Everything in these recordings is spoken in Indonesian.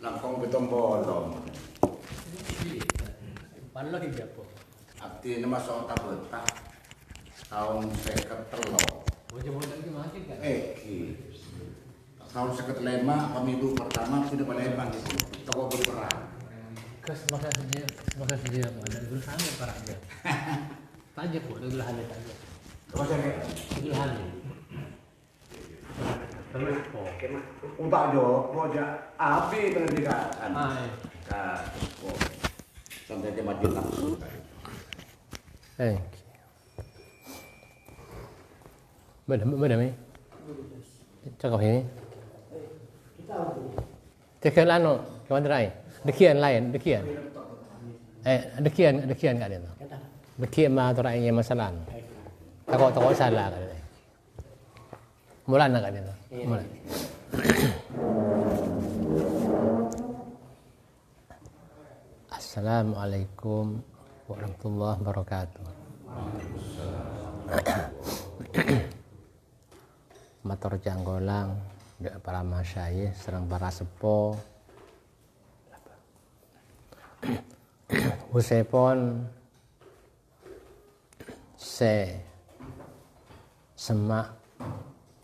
Langkong betong bolong. Palo hindi po. Abdi nama sota betah. Tahun 53. Wajah lagi mati kan? Tahun 55 pemilu pertama sudah Palembang itu. Toko berperang. Kes masa sedia ada dulu hamil para dia. Tanya po, dulu hamil tanya. Terus saya Dulu hamil. Terus po. utak jo, moja api pendidikan. Sampai dia mati langsung. Beda mi. Cakap ini. Tekan anu, kawan terai. Dekian lain, dekian. Dekian kat dia tu. Dekian mah terai yang masalah. Takut salah kat dia. Mula nak kat dia tu. Mula. Assalamualaikum warahmatullahi wabarakatuh. Matur janggolang para masyayikh serang para sepo. Usepon semak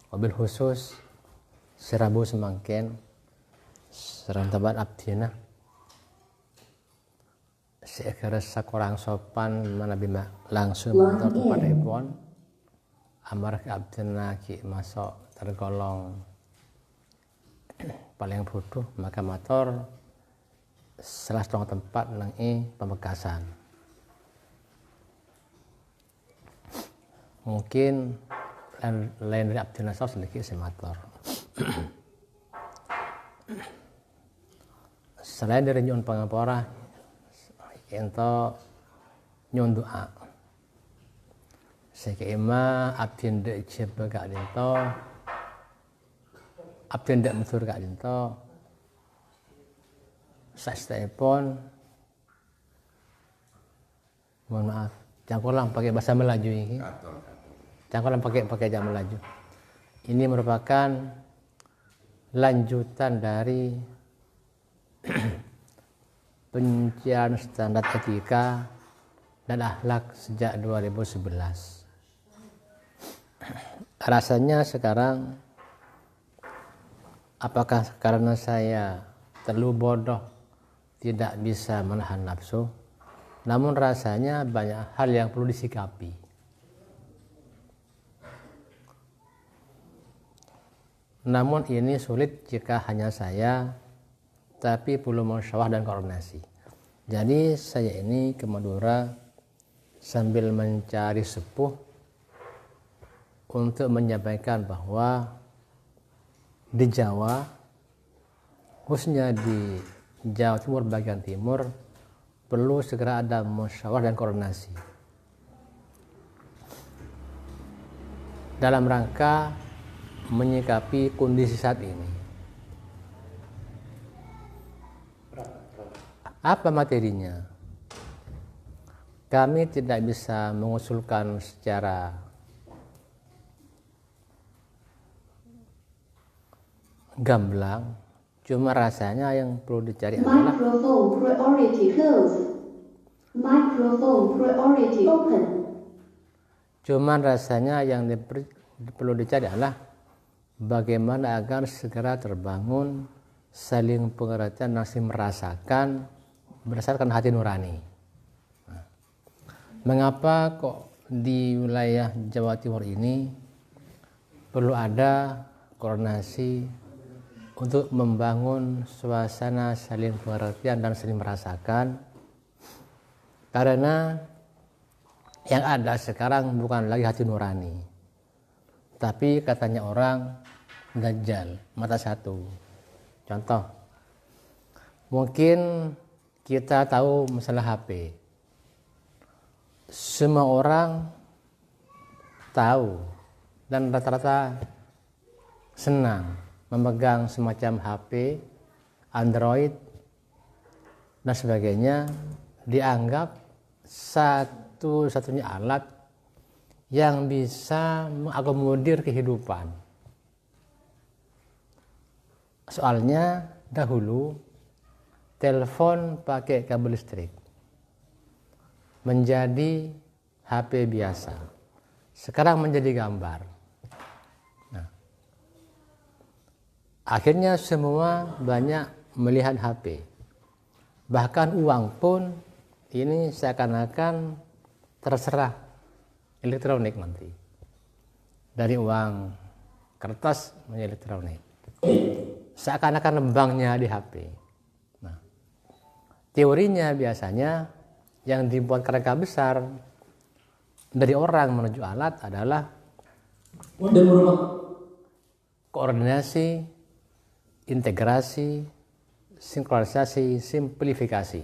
mobil khusus serabu semangkin serang tebat abdina seekor sakurang sopan mana bima langsung motor kepada ipon amar ke abdina ki masuk tergolong paling butuh maka motor salah satu tempat nang pamekasan. Mungkin lain dari abdina saus sedikit semator. Selain dari nyun pangapora, ento nyun doa. Sekema abdin dek jeba kak dinto, abdin dek mesur kak dinto. Sastaipon, mohon maaf, cangkolang pakai bahasa Melayu ini. Cangkolang pakai bahasa Melayu. Ini merupakan lanjutan dari pencarian standar etika dan akhlak sejak 2011. Rasanya sekarang, apakah karena saya terlalu bodoh tidak bisa menahan nafsu, namun rasanya banyak hal yang perlu disikapi. Namun ini sulit jika hanya saya, tapi perlu musyawarah dan koordinasi. Jadi saya ini ke Madura sambil mencari sepuh untuk menyampaikan bahwa di Jawa, khususnya di Jawa Timur bagian timur, perlu segera ada musyawarah dan koordinasi dalam rangka menyikapi kondisi saat ini. Apa materinya? Kami tidak bisa mengusulkan secara gamblang, cuma rasanya yang perlu dicari adalah Microphone priority open. Cuman rasanya yang perlu dicari adalah bagaimana agar segera terbangun saling pengertian dan saling merasakan berdasarkan hati nurani. Mengapa kok di wilayah Jawa Timur ini perlu ada koordinasi untuk membangun suasana saling pengertian dan saling merasakan? Karena yang ada sekarang bukan lagi hati nurani, tapi katanya orang dajjal, mata satu. Contoh, mungkin kita tahu masalah HP. Semua orang tahu dan rata-rata senang memegang semacam HP, Android, dan sebagainya, dianggap satu-satunya alat yang bisa mengakomodir kehidupan. Soalnya dahulu telepon pakai kabel listrik menjadi HP biasa. Sekarang menjadi gambar. Nah, akhirnya semua banyak melihat HP. Bahkan uang pun ini seakan-akan terserah elektronik nanti. Dari uang kertas menjadi elektronik. Seakan-akan banknya di HP. Nah, teorinya biasanya yang dibuat kerangka besar dari orang menuju alat adalah koordinasi, integrasi, sinkronisasi, simplifikasi.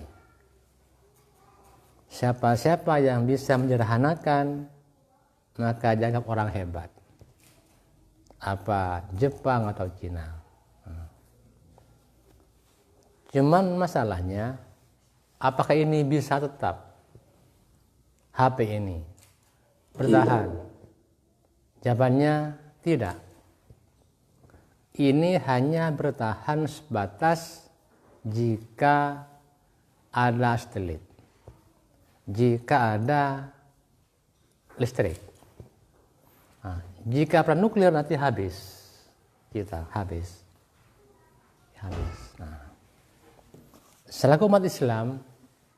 Siapa-siapa yang bisa menyederhanakan maka dianggap orang hebat. Apa Jepang atau Cina. Cuman masalahnya, apakah ini bisa tetap HP ini bertahan? Jawabannya tidak. Ini hanya bertahan sebatas jika ada satelit, jika ada listrik. Nah, jika perang nuklir nanti habis, kita habis. Nah, selaku umat Islam,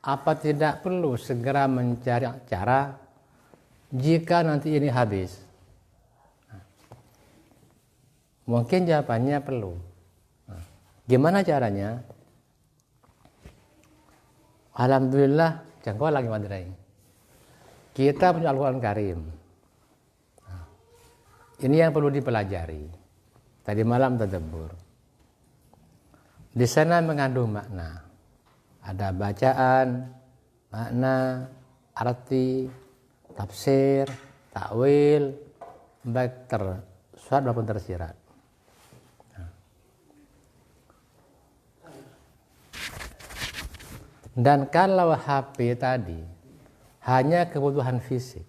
apa tidak perlu segera mencari cara jika nanti ini habis? Nah, mungkin jawabannya perlu. Nah, gimana caranya? Alhamdulillah, jangkau lagi Madrai. Kita punya Al-Quran Karim. Nah, ini yang perlu dipelajari. Tadi malam tadabbur. Di sana mengandung makna. Ada bacaan, makna, arti, tafsir, takwil, baik tersurat maupun tersirat. Dan kalau HP tadi hanya kebutuhan fisik,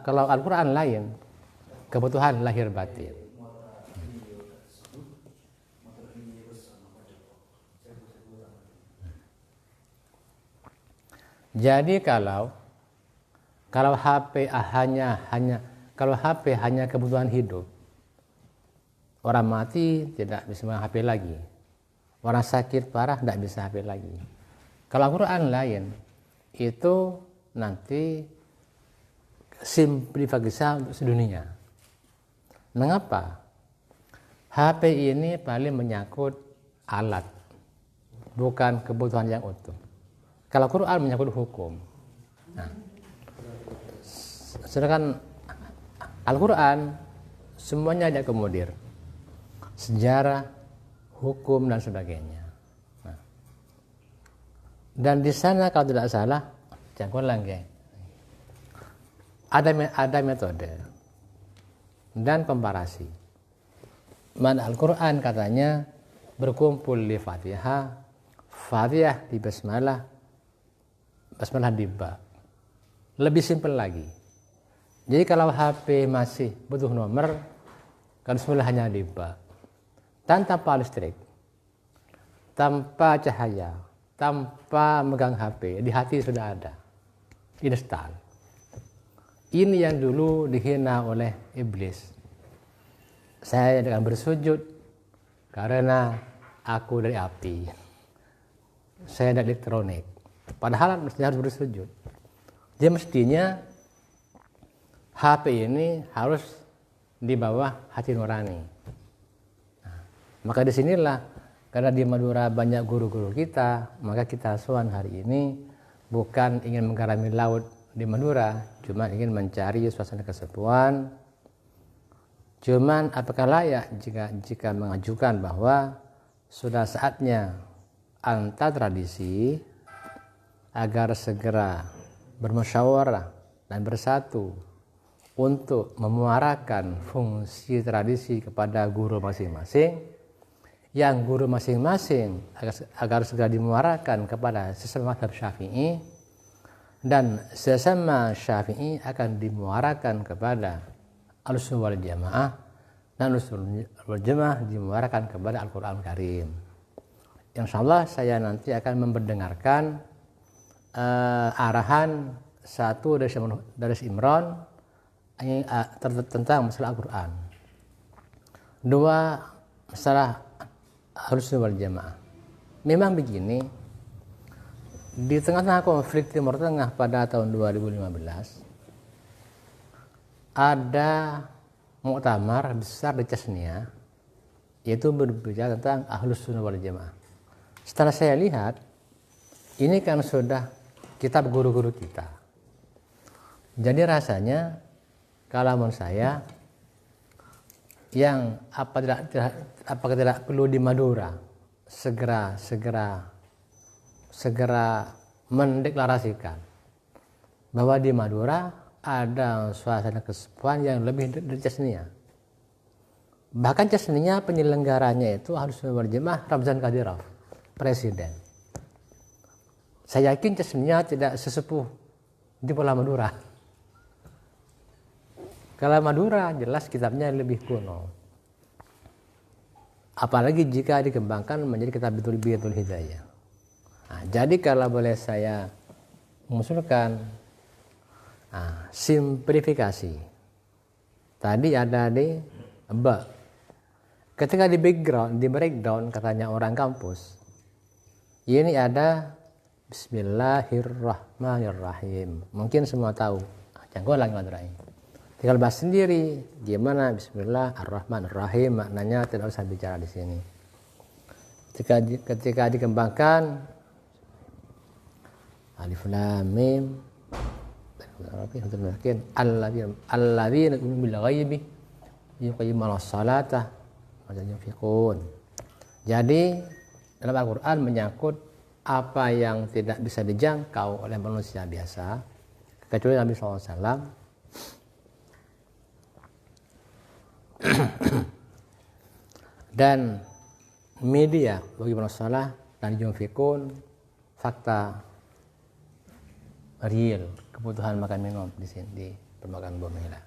kalau Al-Quran lain, kebutuhan lahir batin. Jadi kalau HP hanya kebutuhan hidup, orang mati tidak bisa main HP lagi, orang sakit parah tidak bisa HP lagi. Kalau Al-Quran lain, itu nanti simplifikasi untuk sedunia. Mengapa? HP ini paling menyangkut alat, bukan kebutuhan yang utuh. Kalau Quran menyangkut hukum. Nah, sedangkan Al-Quran semuanya diakomodir. Sejarah, hukum, dan sebagainya. Nah, dan di sana kalau tidak salah, jangan lagi. Ada metode dan komparasi. Mana Al-Quran katanya berkumpul di Fatihah, Fatihah di Basmalah, Basmalah di ba. Lebih simpel lagi. Jadi kalau HP masih butuh nomor, kan Basmalah hanya di ba. Tanpa listrik, tanpa cahaya, tanpa megang HP, di hati sudah ada. Install. Ini yang dulu dihina oleh iblis. Saya dengan bersujud karena aku dari api. Saya dari elektronik. Padahal mestinya harus bersujud. Dia mestinya HP ini harus di bawah hati nurani. Nah, maka disinilah karena di Madura banyak guru-guru kita, maka kita sowan hari ini bukan ingin menggarami laut di Madura, cuma ingin mencari suasana kesepuan. Cuman apakah layak jika mengajukan bahwa sudah saatnya antar tradisi agar segera bermusyawarah dan bersatu untuk memuarakan fungsi tradisi kepada guru masing-masing, yang guru masing-masing agar segera dimuarakan kepada sesama mazhab Syafi'i, dan sesama Syafi'i akan dimuarakan kepada Ahlussunnah wal Jamaah dan Ahlussunnah wal Jamaah dimuarakan kepada Al-Quran Karim. Insyaallah saya nanti akan memperdengarkan arahan satu dari Imran tentang masalah Al-Quran, dua masalah Ahlussunnah wal Jamaah. Memang begini, di tengah-tengah konflik Timur Tengah pada tahun 2015 ada muktamar besar di Chechnya, yaitu berbicara tentang Ahlussunnah wal Jamaah. Setelah saya lihat, ini kan sudah kitab guru-guru kita. Jadi rasanya kalau menurut saya yang apakah tidak perlu di Madura segera mendeklarasikan bahwa di Madura ada suasana kesepuan yang lebih dari Chechnya. Bahkan Chechnya penyelenggaranya itu Ahlussunnah wal Jamaah Ramzan Kadyrov, presiden. Saya yakin Chechnya tidak sesepuh di Pulau Madura. Kalau Madura jelas kitabnya lebih kuno. Apalagi jika dikembangkan menjadi kitab Bitul Hidayah. Nah, jadi kalau boleh saya mengusulkan simplifikasi. Tadi ada di ba. Ketika di breakdown katanya orang kampus, ini ada Bismillahirrahmanirrahim. Mungkin semua tahu. Jangan lagi Madrai. Tinggal bahas sendiri gimana Bismillahirrahmanirrahim, maknanya tidak usah bicara di sini. Ketika dikembangkan Alif Lam Mim alladzina yu'minuna bil ghaibi yuqimuna sholata wa yunfiqun. Jadi dalam Al-Qur'an menyangkut apa yang tidak bisa dijangkau oleh manusia biasa kecuali Nabi SAW. Dan media bagi masalah dan yunfikun, fakta real kebutuhan makan minum di sini di permukaan bumi lah.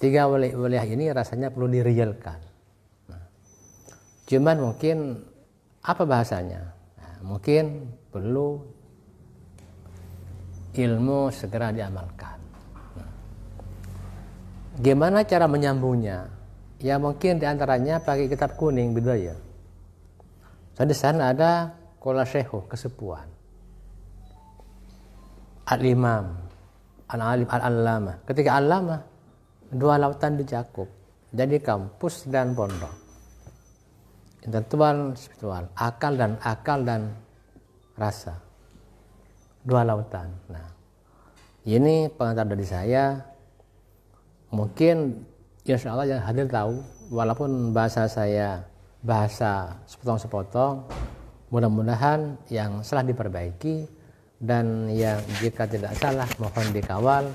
Tiga wilayah ini rasanya perlu direalkan. Cuman mungkin apa bahasanya? Mungkin perlu ilmu segera diamalkan. Gimana cara menyambungnya? Ya mungkin diantaranya pakai kitab kuning Bidayah. So, di sana ada Qala Syekhu, kesepuan. Al-Imam, Al-Alim, Al-Allamah. Ketika Allamah, dua lautan dicakup. Jadi kampus dan pondok. Intelektual, spiritual, akal dan rasa. Dua lautan. Nah, ini pengantar dari saya. Mungkin insya Allah yang hadir tahu, walaupun bahasa saya bahasa sepotong-sepotong, mudah-mudahan yang salah diperbaiki dan yang jika tidak salah mohon dikawal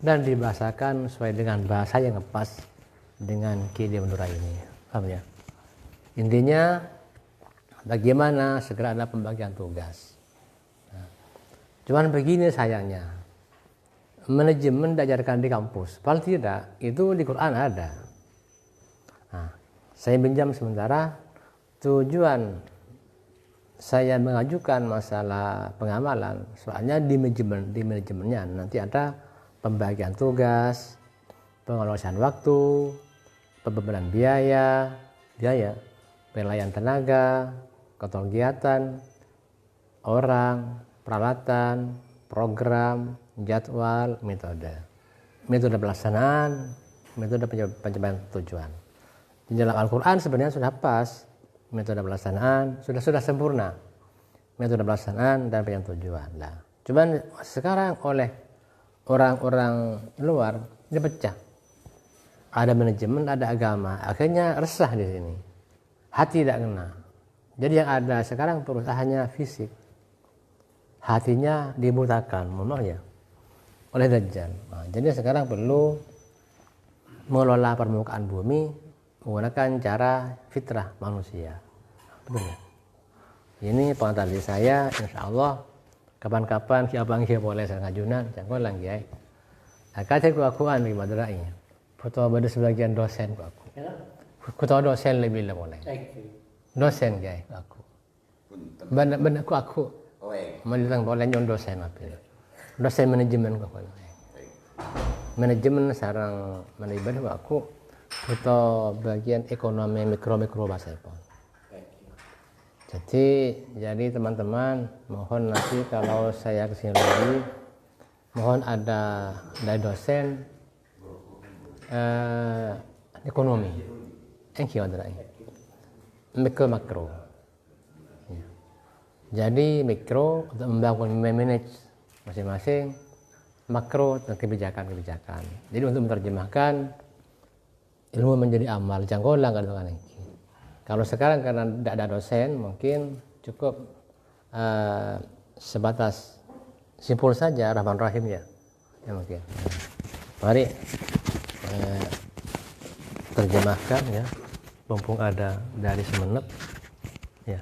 dan dibahasakan sesuai dengan bahasa yang pas dengan Kidi Madura ini. Paham ya? Intinya bagaimana segera ada pembagian tugas. Nah, cuman begini sayangnya, manajemen diajarkan di kampus, paling tidak itu di Quran ada. Nah, saya pinjam sementara, tujuan saya mengajukan masalah pengamalan, soalnya di manajemennya nanti ada pembagian tugas, pengelolaan waktu, pembebanan biaya, penilaian tenaga, kegiatan, orang, peralatan, program, jadwal, metode pelaksanaan, metode pencapaian tujuan. Di dalam Al-Quran sebenarnya sudah pas, metode pelaksanaan sudah sempurna, metode pelaksanaan dan pencapaian tujuan. Nah, cuman sekarang oleh orang-orang luar dipecah. Ada manajemen, ada agama, akhirnya resah di sini. Hati tidak kena. Jadi yang ada sekarang perusahaannya fisik, hatinya dibutakan, mohon ya, oleh Dajjal. Nah, jadi sekarang perlu mengelola permukaan bumi menggunakan cara fitrah manusia. Betul ya? Ini pengantar dari saya, insya Allah kapan-kapan siapa yang boleh saya ngajunan, jangan lagi ya. Akan saya kuakuan di Madura ini. Foto pada sebagian dosen kuaku. Aku tahu dosen lebih lah boleh. Dosen guys aku. Benar aku. Melihat boleh nyon dosen apa? Dosen manajemen kau. Manajemen sarang manajemen aku. Kita bagian ekonomi mikro bahasa pun. Jadi teman-teman mohon nanti kalau saya kesini lagi mohon ada dari dosen ekonomi yang kira mikro makro. Jadi mikro untuk membangun manage masing-masing, makro tentang kebijakan. Jadi untuk menerjemahkan ilmu menjadi amal janggolang kan. Kalau sekarang karena tidak ada dosen mungkin cukup sebatas simpul saja Rahman Rahim ya mungkin. Mari terjemahkan ya, mumpung ada dari Sumeneb ya.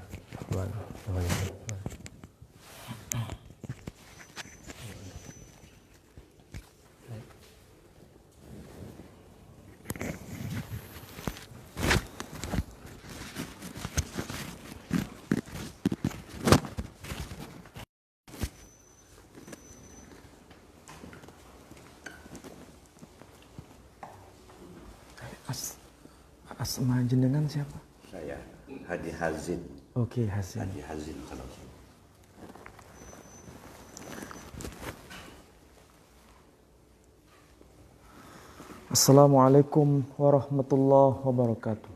Asma jenengan siapa? Saya Hadi Hazin. Oke, Hazin. Hadi Hazin. Assalamualaikum warahmatullahi wabarakatuh.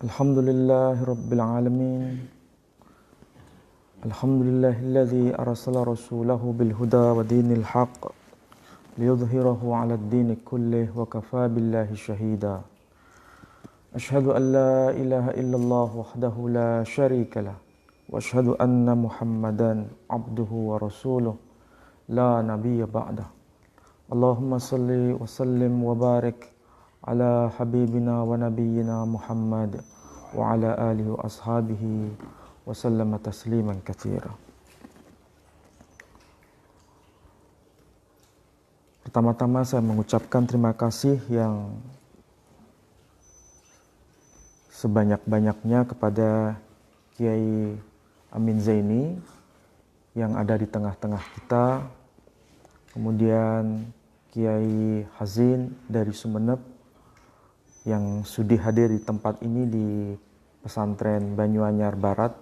Alhamdulillahi rabbil alamin. Alhamdulillahilladzi arsala rasulahu bil huda wa dinil haqq liyudhhirahu 'ala ad-din kullih wa kafaa billahi shahida. Asyhadu an la ilaha illallah wahdahu la syarika lah wa asyhadu anna Muhammadan 'abduhu wa rasuluh la nabiyya ba'dah. Allahumma salli wa sallim wa barik ala habibina wa nabiyyina Muhammad wa ala alihi wa ashabihi wa sallama tasliman katsira. Pertama-tama saya mengucapkan terima kasih yang sebanyak-banyaknya kepada Kiai Amin Zaini yang ada di tengah-tengah kita, kemudian Kiai Hazin dari Sumeneb yang sudi hadir di tempat ini di pesantren Banyuanyar Barat,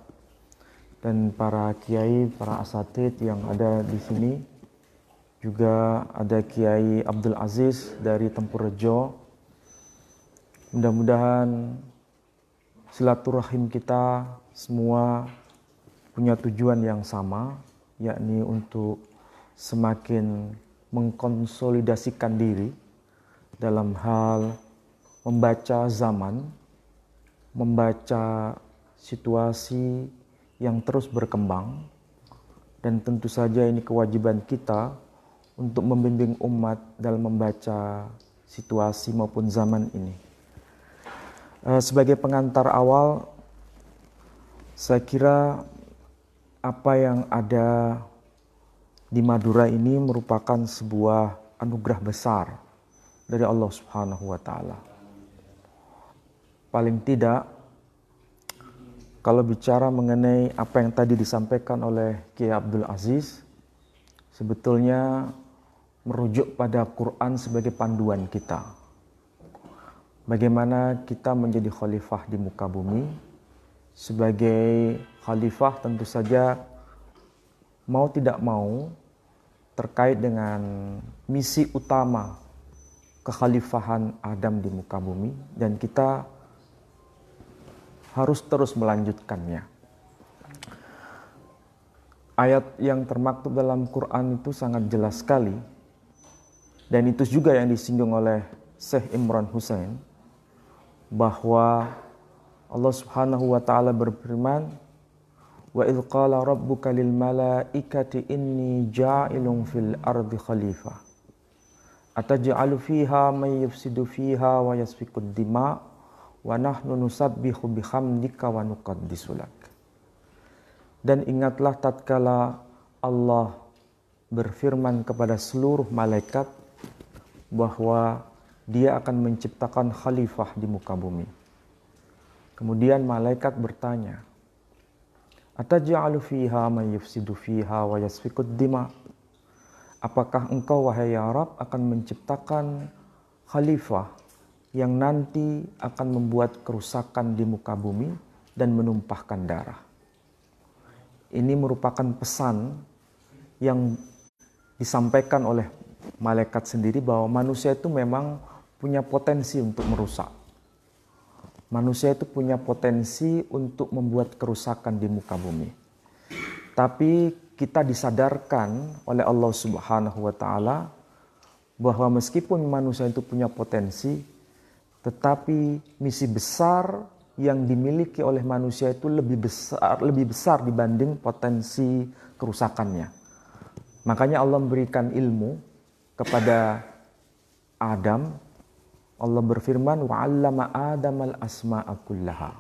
dan para kiai, para asatidz yang ada di sini. Juga ada Kiai Abdul Aziz dari Tempurrejo. Mudah-mudahan silaturahim kita semua punya tujuan yang sama, yakni untuk semakin mengkonsolidasikan diri dalam hal membaca zaman, membaca situasi yang terus berkembang, dan tentu saja ini kewajiban kita untuk membimbing umat dalam membaca situasi maupun zaman ini. Sebagai pengantar awal, saya kira apa yang ada di Madura ini merupakan sebuah anugerah besar dari Allah Subhanahu wa Ta'ala. Paling tidak, kalau bicara mengenai apa yang tadi disampaikan oleh Kiai Abdul Aziz, sebetulnya merujuk pada Quran sebagai panduan kita. Bagaimana kita menjadi khalifah di muka bumi. Sebagai khalifah tentu saja mau tidak mau terkait dengan misi utama kekhalifahan Adam di muka bumi, dan kita harus terus melanjutkannya. Ayat yang termaktub dalam Quran itu sangat jelas sekali. Dan itu juga yang disinggung oleh Syekh Imran Hussein, bahwa Allah Subhanahu wa Ta'ala berfirman, wa idh qala rabbuka lil malaikati inni ja'ilun fil ardi khalifah ataj'alu fiha may yufsidu fiha wa yasfikud dima wa nahnu nusabbihu bihamdika wa nuqaddisu lak. Dan ingatlah tatkala Allah berfirman kepada seluruh malaikat bahwa dia akan menciptakan khalifah di muka bumi. Kemudian malaikat bertanya, "Ataj'alu fiha man yufsidu fiha wa yasfikud dima?" Apakah engkau wahai ya Rabb akan menciptakan khalifah yang nanti akan membuat kerusakan di muka bumi dan menumpahkan darah? Ini merupakan pesan yang disampaikan oleh malaikat sendiri bahwa manusia itu memang punya potensi untuk merusak. Manusia itu punya potensi untuk membuat kerusakan di muka bumi. Tapi kita disadarkan oleh Allah Subhanahu wa taala bahwa meskipun manusia itu punya potensi, tetapi misi besar yang dimiliki oleh manusia itu lebih besar dibanding potensi kerusakannya. Makanya Allah memberikan ilmu kepada Adam. Allah berfirman, "Wa'allama Adamal asma'a kullaha."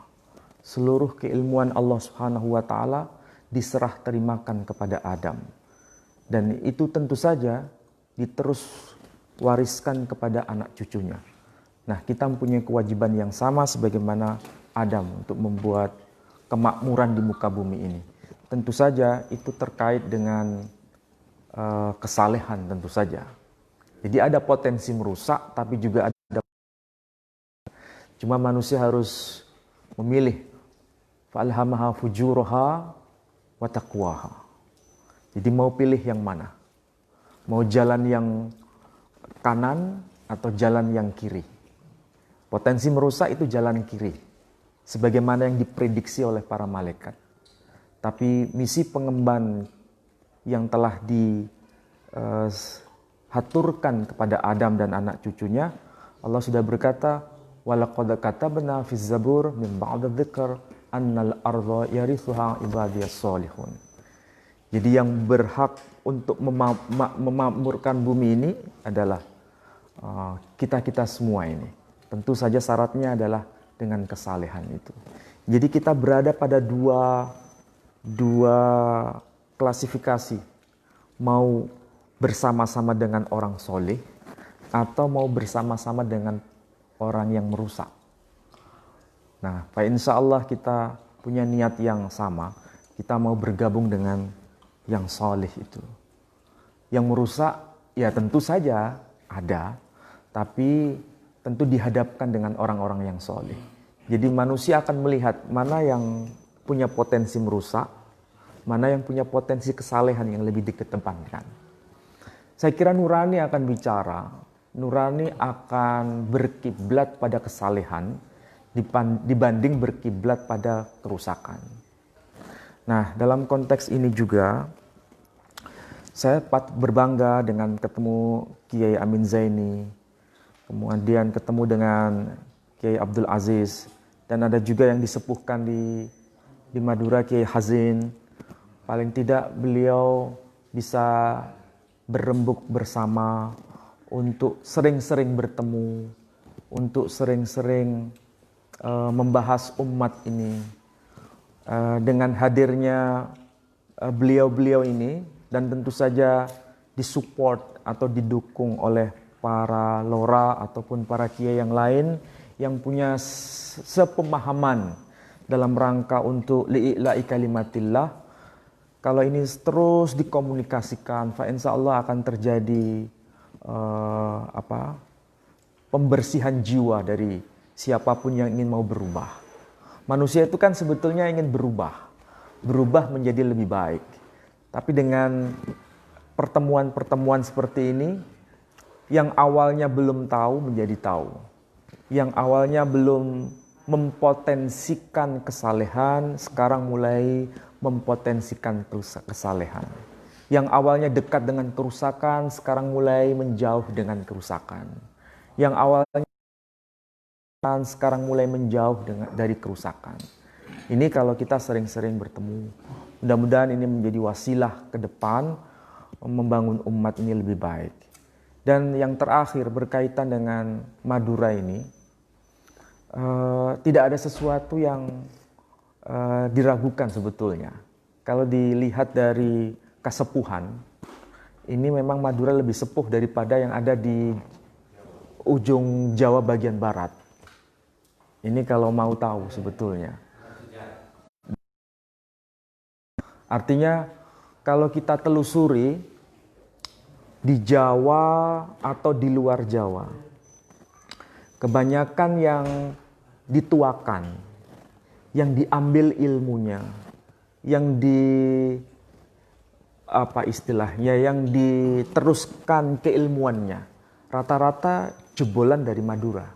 Seluruh keilmuan Allah Subhanahu wa taala diserah terimakan kepada Adam. Dan itu tentu saja diterus wariskan kepada anak cucunya. Nah, kita mempunyai kewajiban yang sama sebagaimana Adam untuk membuat kemakmuran di muka bumi ini. Tentu saja itu terkait dengan kesalehan tentu saja. Jadi ada potensi merusak tapi juga ada, cuma manusia harus memilih, fa'alhamaha fujuraha wa taqwaha. Jadi mau pilih yang mana? Mau jalan yang kanan atau jalan yang kiri? Potensi merusak itu jalan kiri, sebagaimana yang diprediksi oleh para malaikat. Tapi misi pengemban yang telah dihaturkan kepada Adam dan anak cucunya, Allah sudah berkata, "Walaqad katabna fiz zabur min ba'di dzikr annal ardha yarithuha ibadiyas solihun." Jadi yang berhak untuk memakmurkan bumi ini adalah kita-kita semua ini. Tentu saja syaratnya adalah dengan kesalehan itu. Jadi kita berada pada dua klasifikasi. Mau bersama-sama dengan orang soleh atau mau bersama-sama dengan orang yang merusak. Nah, Pak, insya Allah kita punya niat yang sama. Kita mau bergabung dengan yang soleh itu. Yang merusak, ya tentu saja ada, tapi tentu dihadapkan dengan orang-orang yang soleh. Jadi manusia akan melihat mana yang punya potensi merusak, mana yang punya potensi kesalehan yang lebih dikedepankan. Saya kira nurani akan bicara, nurani akan berkiblat pada kesalehan dibanding berkiblat pada kerusakan. Nah, dalam konteks ini juga saya berbangga dengan ketemu Kiai Amin Zaini, kemudian ketemu dengan Kiai Abdul Aziz, dan ada juga yang disepuhkan di Madura, Kiai Hazin. Paling tidak beliau bisa berembuk bersama untuk sering-sering bertemu, untuk sering-sering membahas umat ini. Dengan hadirnya beliau-beliau ini, dan tentu saja disupport atau didukung oleh para lora ataupun para kiai yang lain yang punya sepemahaman dalam rangka untuk li'ila'i kalimatillah. Kalau ini terus dikomunikasikan, insya Allah akan terjadi pembersihan jiwa dari siapapun yang ingin mau berubah. Manusia itu kan sebetulnya ingin berubah menjadi lebih baik. Tapi dengan pertemuan-pertemuan seperti ini, yang awalnya belum tahu menjadi tahu. Yang awalnya belum mempotensikan kesalehan, sekarang mulai mempotensikan kesalehan. Yang awalnya dekat dengan kerusakan, sekarang mulai menjauh dengan kerusakan. Yang awalnya sekarang mulai menjauh dari kerusakan. Ini kalau kita sering-sering bertemu. Mudah-mudahan ini menjadi wasilah ke depan membangun umat ini lebih baik. Dan yang terakhir berkaitan dengan Madura ini, tidak ada sesuatu yang diragukan sebetulnya. Kalau dilihat dari kesepuhan ini memang Madura lebih sepuh daripada yang ada di ujung Jawa bagian barat. Ini kalau mau tahu sebetulnya. Artinya kalau kita telusuri di Jawa atau di luar Jawa, kebanyakan yang dituakan, yang diambil ilmunya, yang yang diteruskan keilmuannya, rata-rata jebolan dari Madura.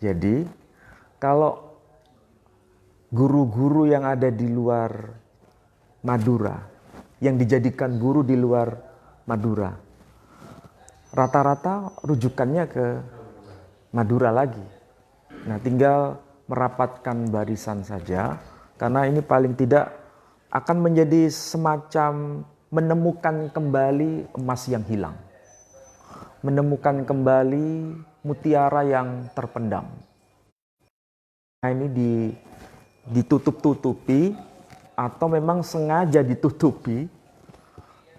Jadi kalau guru-guru yang ada di luar Madura, yang dijadikan guru di luar Madura, rata-rata rujukannya ke Madura lagi. Nah, tinggal merapatkan barisan saja, karena ini paling tidak akan menjadi semacam menemukan kembali emas yang hilang, menemukan kembali mutiara yang terpendam. Nah, ini ditutup-tutupi atau memang sengaja ditutupi,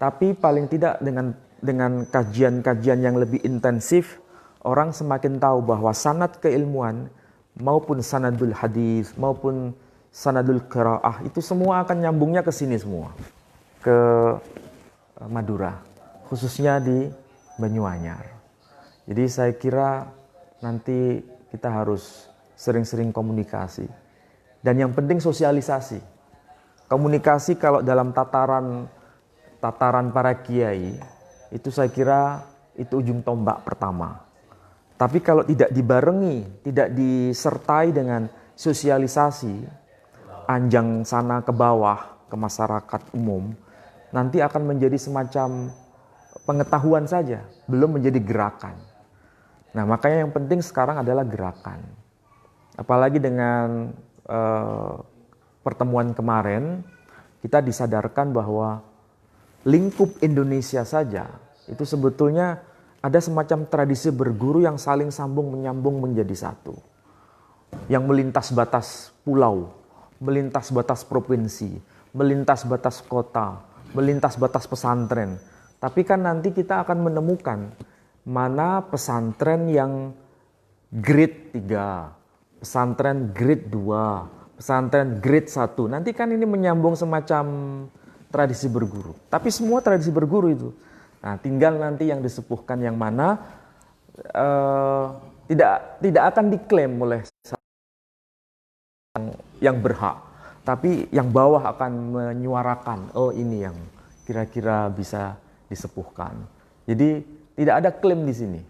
tapi paling tidak dengan kajian-kajian yang lebih intensif, orang semakin tahu bahwa sanad keilmuan maupun sanadul hadis maupun sanadul qiraah itu semua akan nyambungnya ke sini semua, ke Madura, khususnya di Banyuanyar. Jadi saya kira nanti kita harus sering-sering komunikasi. Dan yang penting sosialisasi. Komunikasi kalau dalam tataran para kiai, itu saya kira itu ujung tombak pertama. Tapi kalau tidak dibarengi, tidak disertai dengan sosialisasi, anjang sana ke bawah, ke masyarakat umum, nanti akan menjadi semacam pengetahuan saja, belum menjadi gerakan. Nah, makanya yang penting sekarang adalah gerakan. Apalagi dengan pertemuan kemarin, kita disadarkan bahwa lingkup Indonesia saja itu sebetulnya ada semacam tradisi berguru yang saling sambung menyambung menjadi satu. Yang melintas batas pulau, melintas batas provinsi, melintas batas kota, melintas batas pesantren. Tapi kan nanti kita akan menemukan mana pesantren yang grade 3, pesantren grade 2, pesantren grade 1. Nanti kan ini menyambung semacam tradisi berguru. Tapi semua tradisi berguru itu. Nah, tinggal nanti yang disepuhkan yang mana tidak akan diklaim oleh yang berhak. Tapi yang bawah akan menyuarakan, oh ini yang kira-kira bisa disepuhkan. Jadi tidak ada klaim di sini.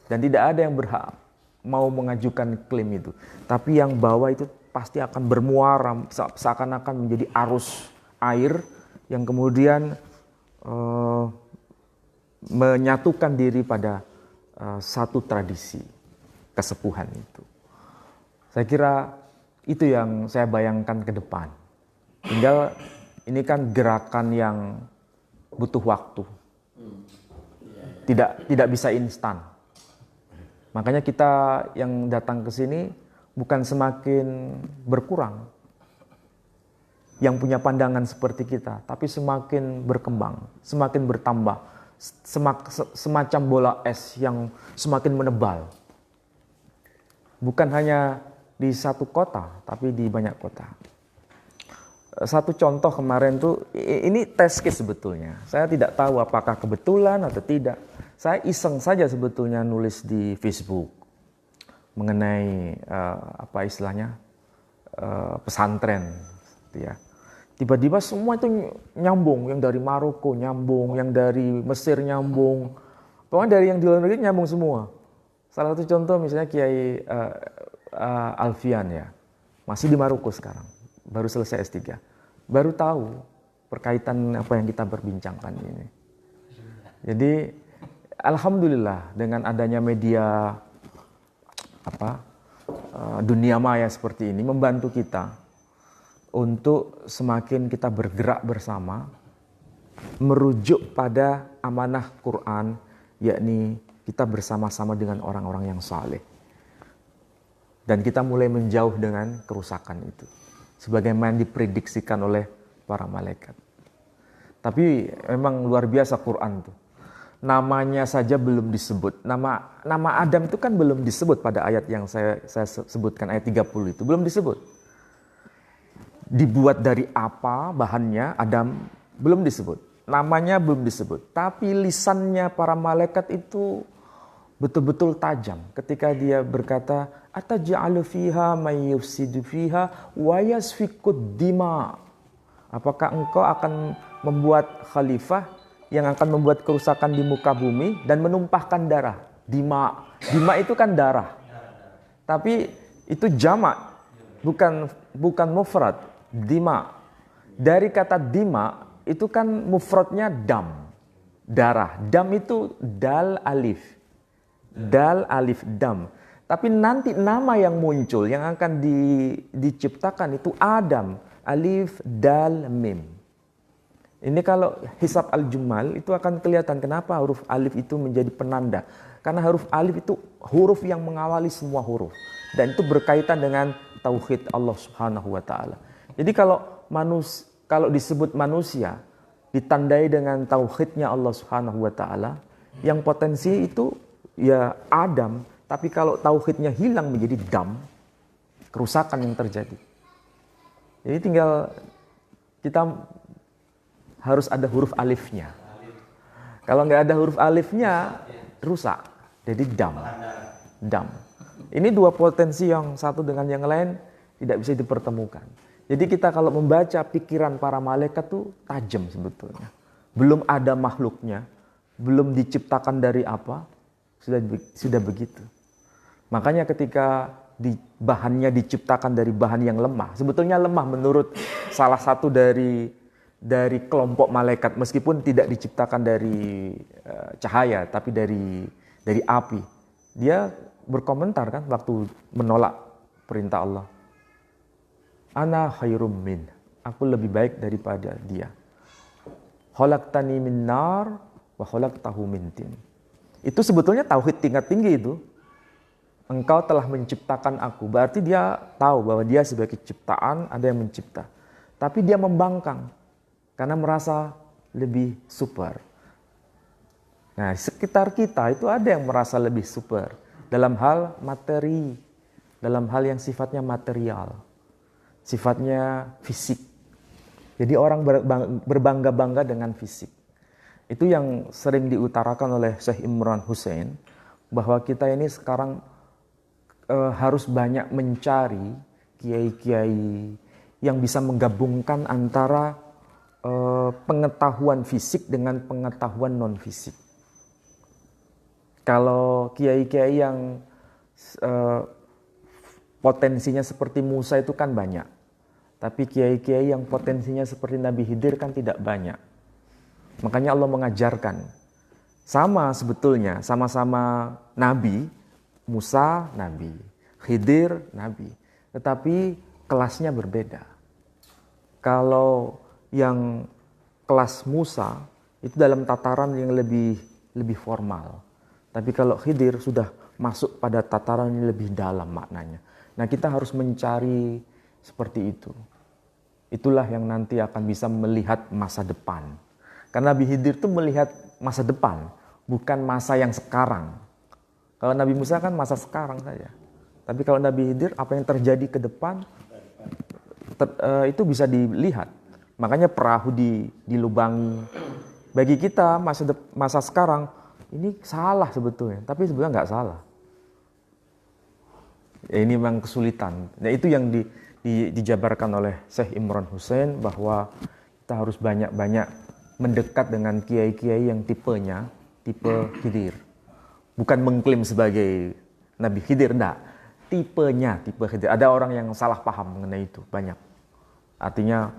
Dan tidak ada yang berhak mau mengajukan klaim itu. Tapi yang bawah itu pasti akan bermuara, seakan-akan menjadi arus air yang kemudian menyatukan diri pada satu tradisi kesepuhan itu. Saya kira itu yang saya bayangkan ke depan. Tinggal ini kan gerakan yang butuh waktu. Tidak bisa instan. Makanya kita yang datang ke sini bukan semakin berkurang yang punya pandangan seperti kita, tapi semakin berkembang, semakin bertambah, semacam bola es yang semakin menebal. Bukan hanya di satu kota, tapi di banyak kota. Satu contoh kemarin tuh, ini test case sebetulnya. Saya tidak tahu apakah kebetulan atau tidak. Saya iseng saja sebetulnya nulis di Facebook mengenai pesantren, gitu ya. Tiba-tiba semua itu nyambung, yang dari Maroko nyambung, yang dari Mesir nyambung, pokoknya dari yang di luar negeri nyambung semua. Salah satu contoh misalnya Kiai Alfian ya, masih di Maroko sekarang, baru selesai S3, baru tahu perkaitan apa yang kita perbincangkan ini. Jadi alhamdulillah dengan adanya media dunia maya seperti ini membantu kita untuk semakin kita bergerak bersama, merujuk pada amanah Quran, yakni kita bersama-sama dengan orang-orang yang saleh. Dan kita mulai menjauh dengan kerusakan itu, sebagaimana diprediksikan oleh para malaikat. Tapi memang luar biasa Quran tuh. Namanya saja belum disebut. Nama Adam itu kan belum disebut pada ayat yang saya sebutkan, ayat 30 itu. Belum disebut. Dibuat dari apa bahannya, Adam, belum disebut. Namanya belum disebut. Tapi lisannya para malaikat itu betul-betul tajam. Ketika dia berkata, ataj'alu fiha may yufsidu fiha wa yasfikud dima. Apakah engkau akan membuat khalifah yang akan membuat kerusakan di muka bumi dan menumpahkan darah? Dima itu kan darah. Tapi itu jamak, bukan mufrad. Dima. Dari kata dima itu kan mufradnya dam. Darah. Dam itu dal alif. Dal alif dam. Tapi nanti nama yang muncul yang akan diciptakan itu Adam. Alif dal mim. Ini kalau hisab al-jumal itu akan kelihatan kenapa huruf alif itu menjadi penanda. Karena huruf alif itu huruf yang mengawali semua huruf. Dan itu berkaitan dengan tauhid Allah Subhanahu wa taala. Jadi kalau disebut manusia ditandai dengan tauhidnya Allah Subhanahu wa taala, yang potensi itu ya Adam, tapi kalau tauhidnya hilang menjadi dam, kerusakan yang terjadi. Jadi tinggal kita harus ada huruf alifnya. Kalau nggak ada huruf alifnya, rusak. Jadi dam. Ini dua potensi yang satu dengan yang lain tidak bisa dipertemukan. Jadi kita kalau membaca pikiran para malaikat tuh tajam sebetulnya. Belum ada makhluknya, belum diciptakan dari apa, sudah begitu. Makanya ketika bahannya diciptakan dari bahan yang lemah, sebetulnya lemah menurut salah satu dari kelompok malaikat, meskipun tidak diciptakan dari cahaya, tapi dari api. Dia berkomentar kan waktu menolak perintah Allah. Ana khairum min. Aku lebih baik daripada dia. Khalaqtani min nar wa khalaqtahu min tin. Itu sebetulnya tauhid tingkat tinggi itu. Engkau telah menciptakan aku. Berarti dia tahu bahwa dia sebagai ciptaan ada yang mencipta. Tapi dia membangkang karena merasa lebih super. Nah, di sekitar kita itu ada yang merasa lebih super dalam hal materi, dalam hal yang sifatnya material, sifatnya fisik. Jadi orang berbangga-bangga dengan fisik. Itu yang sering diutarakan oleh Syekh Imran Hussein, bahwa kita ini sekarang harus banyak mencari kiai-kiai yang bisa menggabungkan antara pengetahuan fisik dengan pengetahuan non-fisik. Kalau kiai-kiai yang potensinya seperti Musa itu kan banyak. Tapi kiai-kiai yang potensinya seperti Nabi Khidir kan tidak banyak. Makanya Allah mengajarkan. Sama sebetulnya, sama-sama Nabi, Musa Nabi, Khidir Nabi. Tetapi kelasnya berbeda. Kalau yang kelas Musa itu dalam tataran yang lebih formal. Tapi kalau Khidir sudah masuk pada tataran yang lebih dalam maknanya. Nah, kita harus mencari seperti itu. Itulah yang nanti akan bisa melihat masa depan. Karena Nabi Khidir itu melihat masa depan, bukan masa yang sekarang. Kalau Nabi Musa kan masa sekarang saja. Tapi kalau Nabi Khidir, apa yang terjadi ke depan, itu bisa dilihat. Makanya perahu dilubangi. Bagi kita masa sekarang, ini salah sebetulnya. Tapi sebenarnya nggak salah. Ya, ini memang kesulitan. Nah, itu yang dijabarkan oleh Syekh Imran Hussein, bahwa kita harus banyak-banyak mendekat dengan kiai-kiai yang tipenya tipe Khidir. Bukan mengklaim sebagai Nabi Khidir, enggak. Tipenya tipe Khidir. Ada orang yang salah paham mengenai itu, banyak. Artinya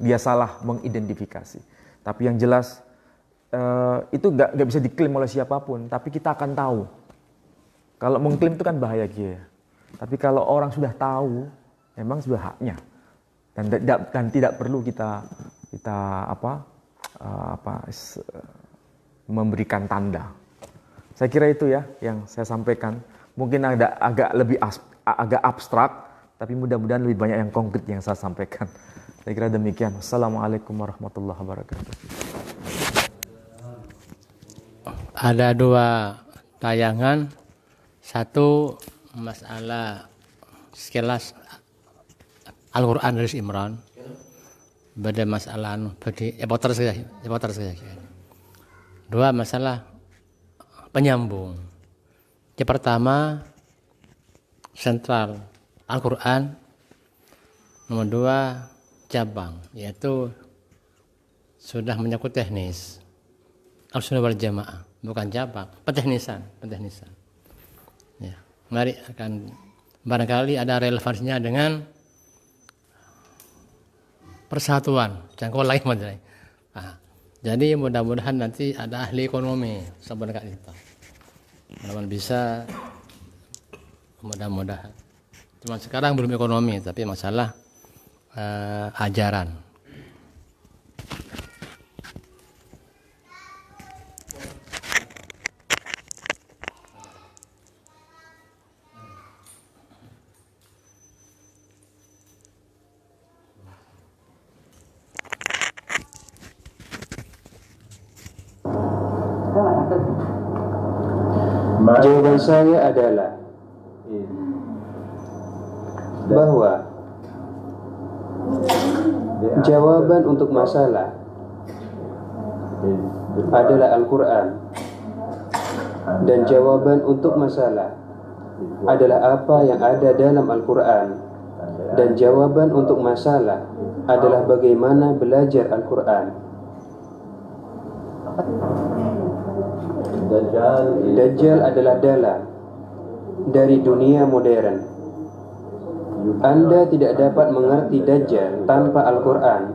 dia salah mengidentifikasi. Tapi yang jelas itu enggak bisa diklaim oleh siapapun, tapi kita akan tahu. Kalau mengklaim itu kan bahaya Kiai. Tapi kalau orang sudah tahu, memang sudah haknya. Dan tidak perlu kita memberikan tanda. Saya kira itu ya yang saya sampaikan. Mungkin agak abstrak, tapi mudah-mudahan lebih banyak yang konkret yang saya sampaikan. Saya kira demikian. Assalamualaikum warahmatullahi wabarakatuh. Ada 2 tayangan, satu masalah sekilas Al-Quran dari Imran, beda masalah potong saja. 2 masalah penyambung. Yang pertama sentral Al-Quran, nomor 2 cabang, yaitu sudah menyangkut teknis Ahlussunnah wal Jamaah, bukan cabang, penteknisan. Ya, mari akan barangkali ada relevansinya dengan persatuan jangkau lagi materi. Jadi mudah-mudahan nanti ada ahli ekonomi sama dekat kita. Mudah-mudahan bisa, mudah-mudahan. Cuma sekarang belum ekonomi, tapi masalah ajaran. Jawaban saya adalah bahwa jawaban untuk masalah adalah Al-Quran, dan jawaban untuk masalah adalah apa yang ada dalam Al-Quran, dan jawaban untuk masalah adalah bagaimana belajar Al-Quran. Dajjal adalah dalang dari dunia modern. Anda tidak dapat mengerti Dajjal tanpa Al-Quran,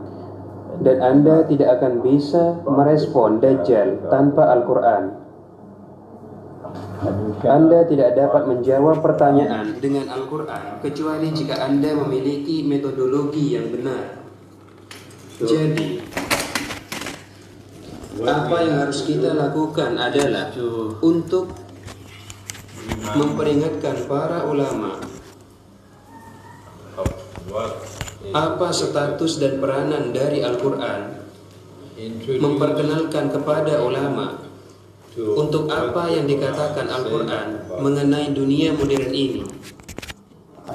dan Anda tidak akan bisa merespon Dajjal tanpa Al-Quran. Anda tidak dapat menjawab pertanyaan dengan Al-Quran kecuali jika Anda memiliki metodologi yang benar. Jadi, apa yang harus kita lakukan adalah untuk memperingatkan para ulama apa status dan peranan dari Al-Quran, memperkenalkan kepada ulama untuk apa yang dikatakan Al-Quran mengenai dunia modern ini,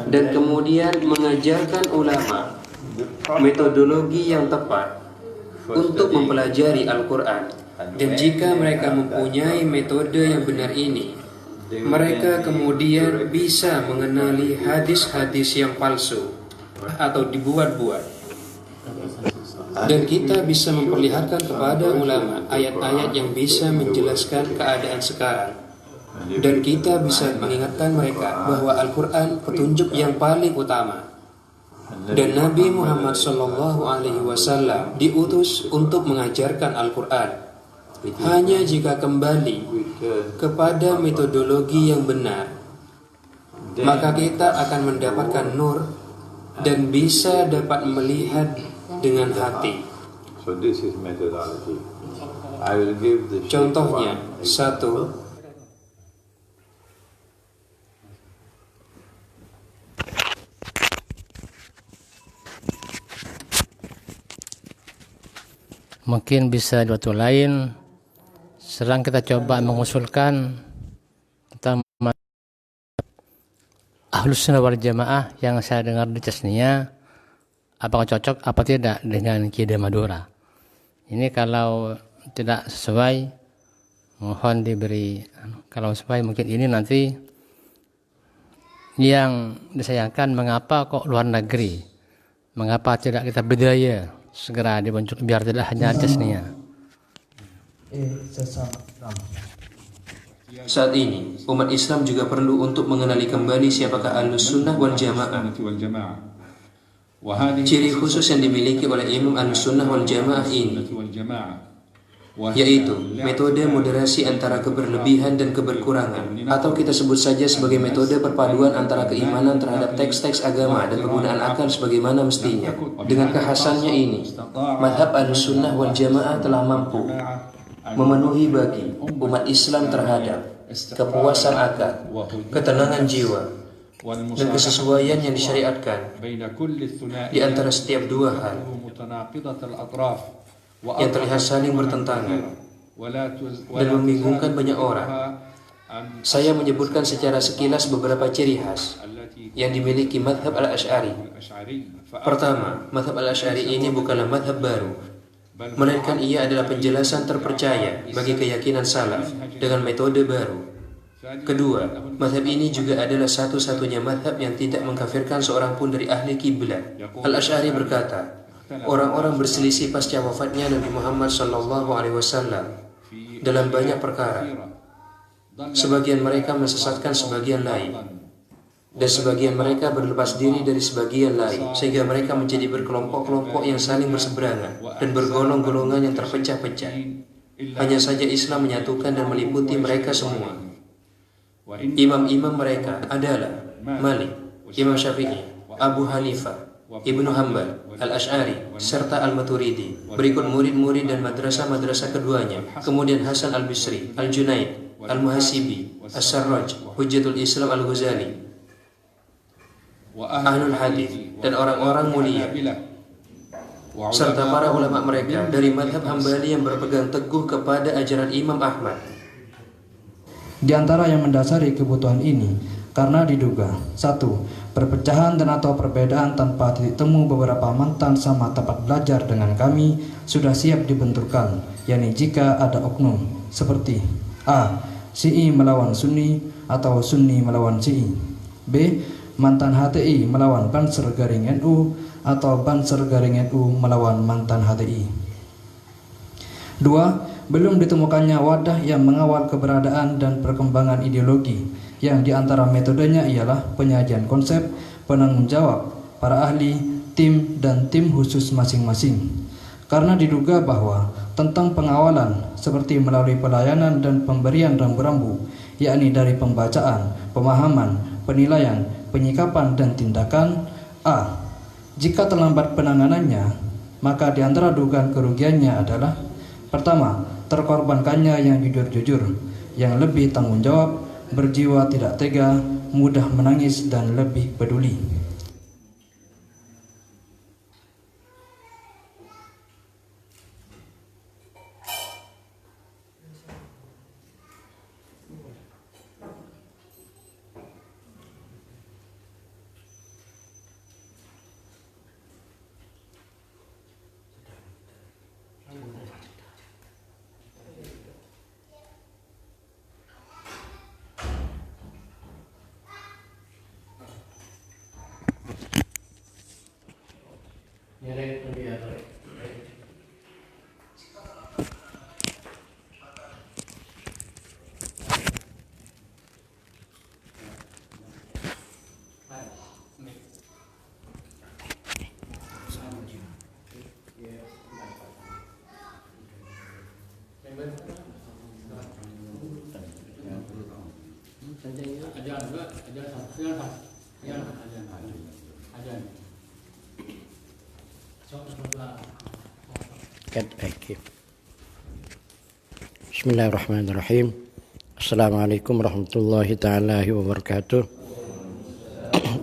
dan kemudian mengajarkan ulama metodologi yang tepat untuk mempelajari Al-Quran. Dan jika mereka mempunyai metode yang benar ini, mereka kemudian bisa mengenali hadis-hadis yang palsu atau dibuat-buat. Dan kita bisa memperlihatkan kepada ulama ayat-ayat yang bisa menjelaskan keadaan sekarang. Dan kita bisa mengingatkan mereka bahwa Al-Quran petunjuk yang paling utama. Dan Nabi Muhammad SAW diutus untuk mengajarkan Al-Quran. Hanya jika kembali kepada metodologi yang benar, maka kita akan mendapatkan nur dan bisa dapat melihat dengan hati. Contohnya, 1. Mungkin bisa di waktu lain sedang kita coba mengusulkan tentang Ahlussunnah wal Jamaah yang saya dengar di Cesnia, apakah cocok apa tidak dengan Kide Madura. Ini kalau tidak sesuai, mohon diberi, kalau sesuai mungkin ini nanti yang disayangkan, mengapa kok luar negeri, mengapa tidak kita budaya segera dibentuk biar tidak hanya Cesnia. Saat ini, umat Islam juga perlu untuk mengenali kembali siapakah Ahlussunnah wal Jamaah. Ciri khusus yang dimiliki oleh Imam Ahlussunnah wal Jamaah ini, yaitu metode moderasi antara keberlebihan dan keberkurangan, atau kita sebut saja sebagai metode perpaduan antara keimanan terhadap teks-teks agama dan penggunaan akal sebagaimana mestinya. Dengan kekhasannya ini, mazhab Ahlussunnah wal Jamaah telah mampu memenuhi bagi umat Islam terhadap kepuasan akal, ketenangan jiwa, dan kesesuaian yang disyariatkan di antara setiap dua hal yang terlihat saling bertentangan dan membingungkan banyak orang. Saya menyebutkan secara sekilas beberapa ciri khas yang dimiliki madhab al-Asy'ari. Pertama, madhab al-Asy'ari ini bukanlah madhab baru, melainkan ia adalah penjelasan terpercaya bagi keyakinan salaf dengan metode baru. Kedua, madhab ini juga adalah satu-satunya madhab yang tidak mengkafirkan seorang pun dari ahli kiblat. Al-Asy'ari berkata, orang-orang berselisih pasca wafatnya Nabi Muhammad SAW dalam banyak perkara. Sebagian mereka mesesatkan sebagian lain, dan sebagian mereka berlepas diri dari sebagian lain, sehingga mereka menjadi berkelompok-kelompok yang saling berseberangan dan bergolong-golongan yang terpecah-pecah. Hanya saja Islam menyatukan dan meliputi mereka semua. Imam-imam mereka adalah Malik, Imam Syafi'i, Abu Hanifah, Ibnu Hanbal, Al-Asy'ari, serta Al-Maturidi. Berikut murid-murid dan madrasah-madrasah keduanya, kemudian Hasan Al-Bisri, Al-Junaid, Al-Muhasibi, As-Sarraj, Hujjatul Islam Al-Ghazali, Ahlul Hadis, dan orang-orang mulia, serta para ulama mereka dari madhab Hambali yang berpegang teguh kepada ajaran Imam Ahmad. Di antara yang mendasari kebutuhan ini karena diduga 1. Perpecahan dan atau perbedaan tanpa titik temu beberapa mantan sama tempat belajar dengan kami sudah siap dibenturkan, yakni jika ada oknum seperti A. Syi'i melawan Sunni atau Sunni melawan Syi'i. B. Mantan HTI melawan Banser Garing NU atau Banser Garing NU melawan mantan HTI. 2. Belum ditemukannya wadah yang mengawal keberadaan dan perkembangan ideologi yang diantara metodenya ialah penyajian konsep, penanggung jawab, para ahli, tim, dan tim khusus masing-masing. Karena diduga bahwa tentang pengawalan seperti melalui pelayanan dan pemberian rambu-rambu, yakni dari pembacaan, pemahaman, penilaian, penyikapan, dan tindakan. A. Jika terlambat penanganannya, maka di antara dugaan kerugiannya adalah: pertama, terkorbankannya yang jujur-jujur, yang lebih tanggung jawab, berjiwa tidak tega, mudah menangis, dan lebih peduli. Bismillahirrahmanirrahim. Assalamualaikum warahmatullahi ta'ala wabarakatuh.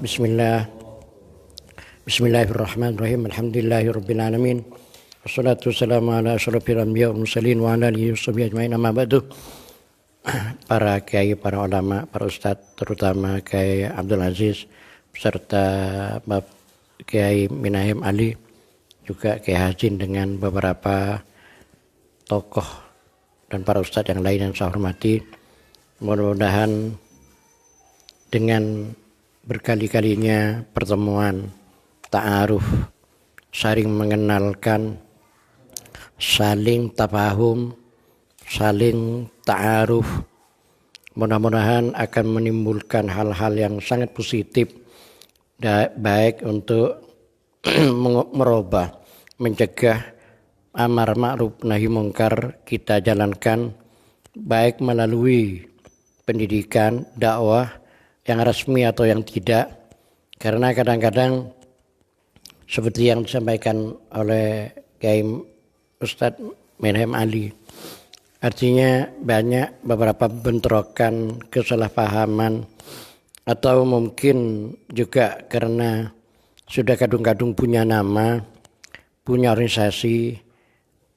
Bismillahirrahmanirrahim. Alhamdulillahirabbil alamin. Wassalatu wassalamu ala asyrofil anbiya wal mursalin wa ala alihi washabihi ajmain, amma ba'du. Para kiai, para ulama, para ustadz, terutama Kiai Abdul Aziz beserta Bapak Kiai Minahim Ali, juga Kiai Hazin dengan beberapa tokoh dan para ustadz yang lain yang saya hormati. Mudah-mudahan dengan berkali-kalinya pertemuan ta'aruf, saling mengenalkan, saling tafahum, saling ta'aruf, mudah-mudahan akan menimbulkan hal-hal yang sangat positif, baik untuk merubah, mencegah amar ma'ruf nahi mungkar kita jalankan, baik melalui pendidikan, dakwah yang resmi atau yang tidak. Karena kadang-kadang seperti yang disampaikan oleh Kiai Ustadz Minahim Ali, artinya banyak beberapa bentrokan, kesalahpahaman atau mungkin juga karena sudah kadung-kadung punya nama, punya organisasi,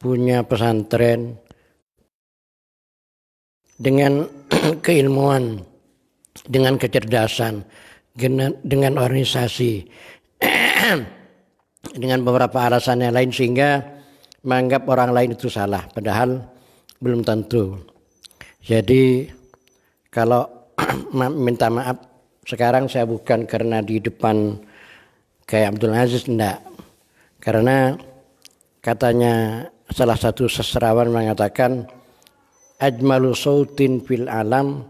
punya pesantren, dengan keilmuan, dengan kecerdasan, dengan organisasi, dengan beberapa alasan yang lain sehingga menganggap orang lain itu salah, padahal belum tentu. Jadi kalau minta maaf sekarang saya bukan karena di depan kayak Abdul Aziz, enggak. Karena katanya salah satu sastrawan mengatakan ajmalu sautin fil alam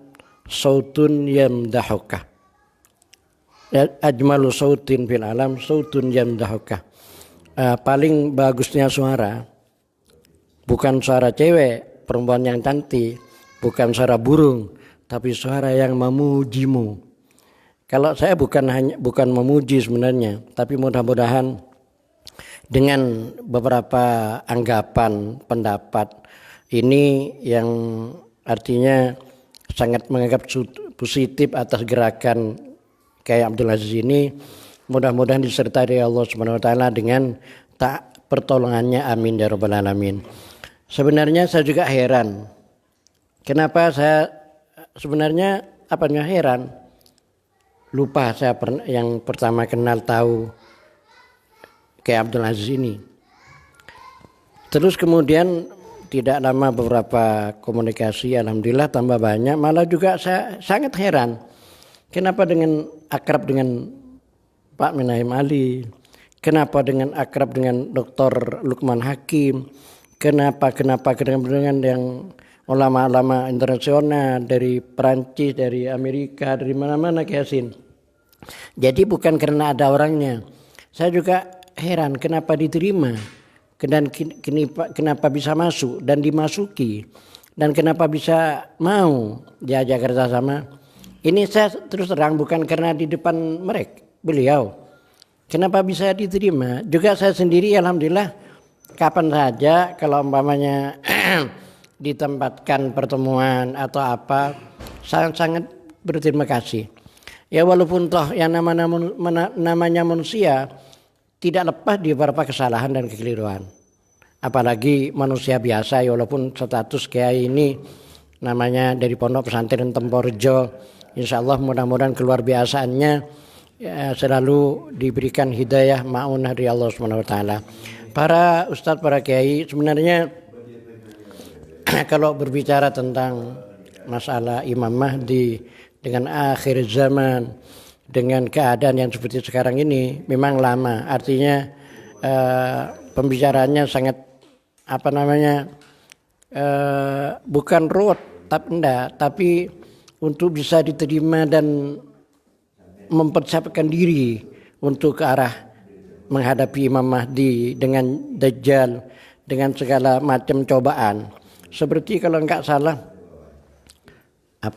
sautun yamdahuka. Ajmalu sautin fil alam sautun yamdahuka. Paling bagusnya suara bukan suara cewek, perempuan yang cantik, bukan suara burung, tapi suara yang memujimu. Kalau saya bukan memuji sebenarnya, tapi mudah-mudahan dengan beberapa anggapan, pendapat ini yang artinya sangat menganggap positif atas gerakan kayak Abdul Aziz ini, mudah-mudahan disertai dari Allah Subhanahu wa taala dengan tak pertolongannya, amin ya rabbal alamin. Sebenarnya saya juga heran. Kenapa saya sebenarnya heran? Lupa saya yang pertama kenal tahu kayak Abdul Aziz ini. Terus kemudian tidak lama beberapa komunikasi, alhamdulillah tambah banyak. Malah juga saya sangat heran. Kenapa dengan akrab dengan Pak Menahem Ali? Kenapa dengan akrab dengan Dr. Lukman Hakim? Kenapa dengan yang ulama-ulama internasional dari Perancis, dari Amerika, dari mana-mana Yasin. Jadi bukan karena ada orangnya. Saya juga heran kenapa diterima dan kenapa bisa masuk dan dimasuki dan kenapa bisa mau diajak kerjasama. Ini saya terus terang bukan karena di depan beliau. Kenapa bisa diterima? Juga saya sendiri alhamdulillah kapan saja kalau umpamanya ditempatkan pertemuan atau apa, sangat berterima kasih. Ya walaupun toh yang namanya manusia tidak lepas di beberapa kesalahan dan kekeliruan. Apalagi manusia biasa ya, walaupun status kiai ini namanya dari Pondok Pesantren Temporejo, insya Allah mudah-mudahan keluar biasaannya ya, selalu diberikan hidayah ma'unah dari Allah Subhanahu wa taala. Para ustadz, para kiai, sebenarnya kalau berbicara tentang masalah Imam Mahdi dengan akhir zaman, dengan keadaan yang seperti sekarang ini memang lama. Artinya pembicaraannya sangat bukan ruwet, tapi untuk bisa diterima dan mempersiapkan diri untuk ke arah menghadapi Imam Mahdi dengan Dajjal, dengan segala macam cobaan. Seperti kalau enggak salah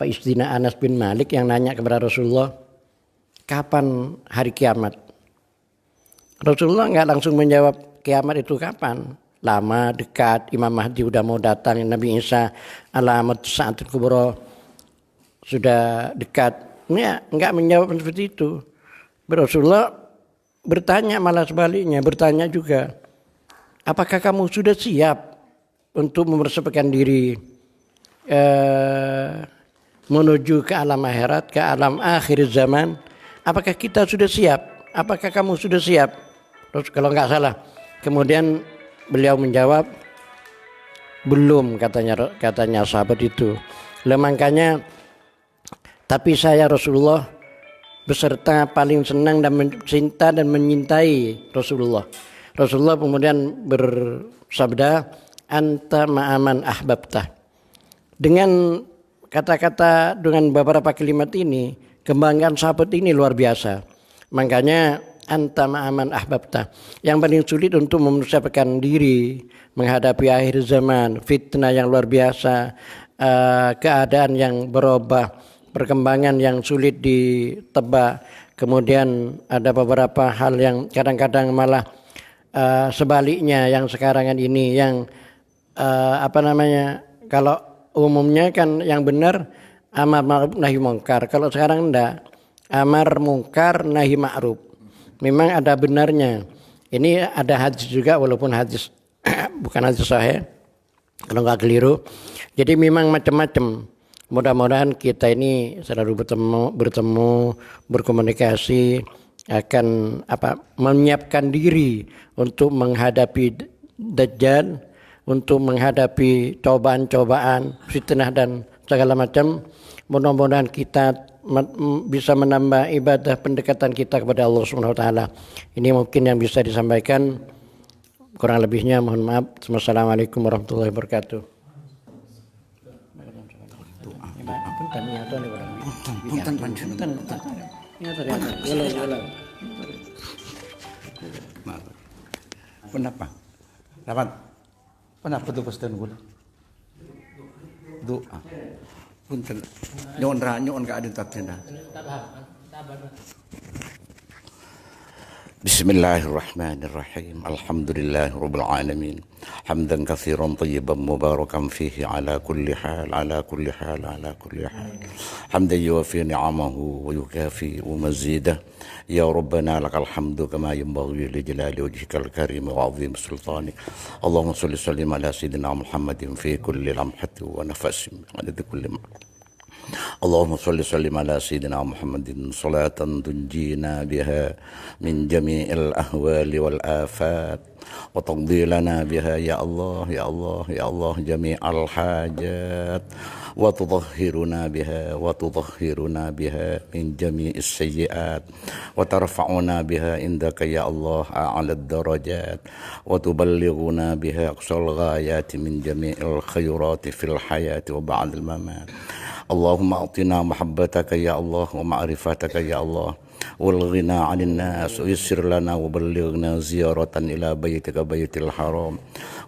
istilah Anas bin Malik yang nanya kepada Rasulullah, kapan hari kiamat? Rasulullah enggak langsung menjawab kiamat itu kapan. Lama, dekat, Imam Mahdi udah mau datang, Nabi Isa alamat sa'atul kubra sudah dekat. Enggak menjawab seperti itu. Rasulullah bertanya, malah sebaliknya bertanya juga, apakah kamu sudah siap untuk mempersiapkan diri menuju ke alam akhirat, ke alam akhir zaman? Apakah kita sudah siap? Apakah kamu sudah siap? Terus kalau enggak salah, kemudian beliau menjawab, belum, katanya sahabat itu. Makanya, tapi saya Rasulullah beserta paling senang dan mencinta dan menyintai Rasulullah. Rasulullah kemudian bersabda, anta ma'aman ahbabta. Dengan kata-kata, dengan beberapa kalimat ini, kebanggaan sahabat ini luar biasa. Makanya anta ma'aman ahbabta. Yang paling sulit untuk mempersiapkan diri menghadapi akhir zaman, fitnah yang luar biasa, keadaan yang berubah, perkembangan yang sulit ditebak. Kemudian ada beberapa hal yang kadang-kadang malah sebaliknya yang sekarang ini yang kalau umumnya kan yang benar amar ma'ruf nahi munkar. Kalau sekarang enggak, amar mungkar nahi ma'ruf. Memang ada benarnya. Ini ada hadis juga walaupun hadis bukan hadis sahih kalau nggak keliru. Jadi memang macam-macam. Mudah-mudahan kita ini selalu bertemu, berkomunikasi, akan menyiapkan diri untuk menghadapi Dajjal, untuk menghadapi cobaan-cobaan, fitnah dan segala macam. Mudah-mudahan kita bisa menambah ibadah pendekatan kita kepada Allah Subhanahu wa taala. Ini mungkin yang bisa disampaikan. Kurang lebihnya mohon maaf. Wassalamualaikum warahmatullahi wabarakatuh. Kenapa? Kenapa tuh Ustaz gula? Doa. Punten. Nyon ka adin tatina. بسم الله الرحمن الرحيم الحمد لله رب العالمين حمدا كثيرا طيبا مباركا فيه على كل حال على كل حال على كل حال حمدا يوفي نعمه ويكافئ مزيده يا ربنا لك الحمد كما ينبغي لجلال وجهك الكريم وعظيم سلطانك اللهم صل وسلم على سيدنا محمد في كل لمحة ونفس عدد كل اللهم صل وسلم على سيدنا محمد صلاة تنجينا بها من جميع الأهوال والآفات وتقضي لنا بها يا الله يا الله يا الله جميع الحاجات وتطهرنا بها من جميع السيئات وترفعنا بها عندك يا الله أعلى الدرجات وتبلغنا بها أقصى الغايات من جميع الخيرات في الحياة وبعد الممات اللهم أعطنا محبتك يا الله ومعرفتك يا الله والغنى عن الناس ويسر لنا وبلغنا زيارة إلى بيتك بيت الحرام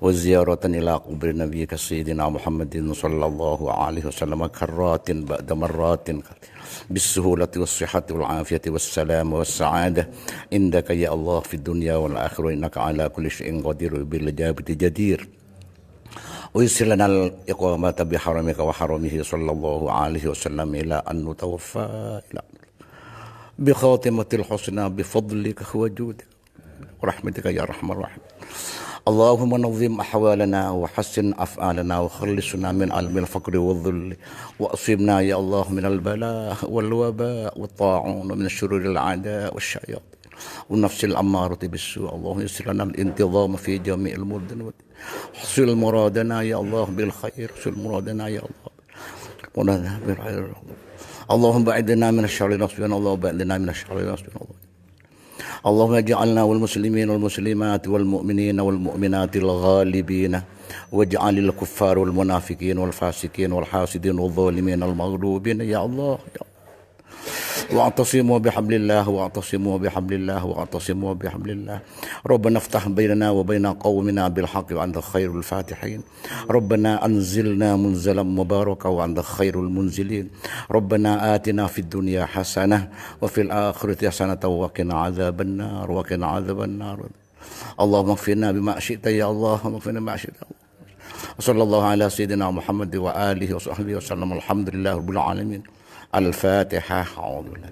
وزيارة إلى قبر نبيك سيدنا محمد صلى الله عليه وسلم كرات بعد مرات بالسهولة والصحة والعافية والسلام والسعادة عندك يا الله في الدنيا والآخرة إنك على كل شيء قدير بالإجابة جدير ويسر لنا الإقامة بحرمك وحرمه صلى الله عليه وسلم إلى أن نتوفى إلى بخاتمة الحسنى بفضلك وجودك ورحمتك يا أرحم الراحمين اللهم نظم أحوالنا وحسن أفعالنا وخلصنا من علم الفقر والذل وأصبنا يا الله من البلاء والوباء والطاعون ومن شرور الأعداء والشياطين والنفس الأمارة بالسوء اللهم يسر لنا الانتظام في جميع المدن حصل مرادنا يا الله بالخير حصل مرادنا يا الله بالخير اللهم بعدنا من الشر نصبنا اللهم بعدنا من الشر نصبنا اللهم اجعلنا والمسلمين والمسلمات والمؤمنين والمؤمنات الغالبين واجعل الكفار والمنافقين والفاسقين والحاسدين والظالمين المغلوبين يا الله يا الله واعتصموا بحبل الله واعتصموا بحبل الله واعتصموا بحبل الله ربنا افتح بيننا وبين قومنا بالحق وأنت خير الفاتحين ربنا أنزلنا منزلا مباركا وأنت خير المنزلين ربنا آتنا في الدنيا حسنة وفي الآخرة حسنة وقنا عذاب النار وقنا عذاب النار اللهم اغفرنا بما شئت يا الله اغفرنا بما شئت وصلى الله على سيدنا محمد وآله وصحبه وسلم الحمد لله رب العالمين الفاتحة أعوذ بالله